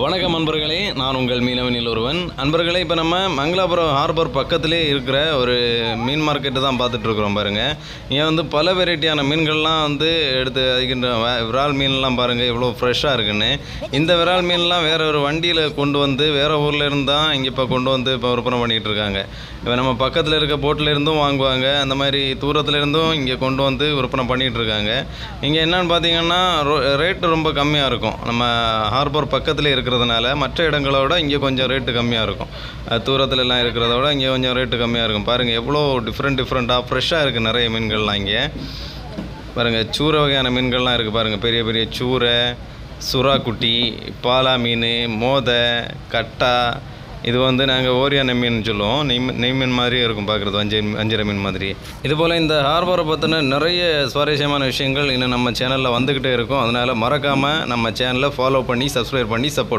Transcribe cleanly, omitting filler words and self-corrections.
வணக்கம் அன்பர்களே, நான் உங்கள் மீனவனில் ஒருவன். அன்பர்களே, இப்போ நம்ம மங்களாபுரம் ஹார்பர் பக்கத்திலே இருக்கிற ஒரு மீன் மார்க்கெட்டு தான் பார்த்துட்ருக்குறோம் பாருங்கள். இங்கே வந்து பல வெரைட்டியான மீன்கள்லாம் வந்து எடுத்து வைக்கின்ற விரால் மீன்லாம் பாருங்கள் எவ்வளோ ஃப்ரெஷ்ஷாக இருக்குன்னு. இந்த விரால் மீன்லாம் வேறு ஒரு வண்டியில் கொண்டு வந்து வேறு ஊரில் இருந்து தான் இங்கே இப்போ கொண்டு வந்து இப்போ விற்பனை பண்ணிகிட்டு இருக்காங்க. இப்போ நம்ம பக்கத்தில் இருக்க போட்டில் இருந்தும் வாங்குவாங்க, அந்த மாதிரி தூரத்தில் இருந்தும் இங்கே கொண்டு வந்து விற்பனை பண்ணிகிட்டு இருக்காங்க. இங்கே என்னென்னு பார்த்தீங்கன்னா ரேட்டு ரொம்ப கம்மியாக இருக்கும். நம்ம ஹார்பர் பக்கத்தில் இருக்கிறதுனால மற்ற இடங்களோட இங்கே கொஞ்சம் ரேட்டு கம்மியாக இருக்கும். தூரத்துலலாம் இருக்கிறத விட இங்கே கொஞ்சம் ரேட்டு கம்மியாக இருக்கும். பாருங்கள் எவ்வளோ டிஃப்ரெண்ட்டாக ஃப்ரெஷ்ஷாக இருக்குது நிறைய மீன்கள்லாம் இங்கே. பாருங்கள் சூரை வகையான மீன்கள்லாம் இருக்குது பாருங்கள். பெரிய பெரிய சூரை, சுறாக்குட்டி, பாலா மீன், மோதை, கட்டா. இது வந்து நாங்கள் ஓரியான மீன் சொல்லுவோம். நெய் மீன் மாதிரியே இருக்கும் பார்க்குறது, வஞ்சிர மீன் மாதிரி. இதுபோல் இந்த ஹார்பரை பற்றின நிறைய சுவாரஸ்யமான விஷயங்கள் இன்னும் நம்ம சேனலில் வந்துக்கிட்டே இருக்கும். அதனால் மறக்காமல் நம்ம சேனலை ஃபாலோ பண்ணி சப்ஸ்கிரைப் பண்ணி சப்போர்ட்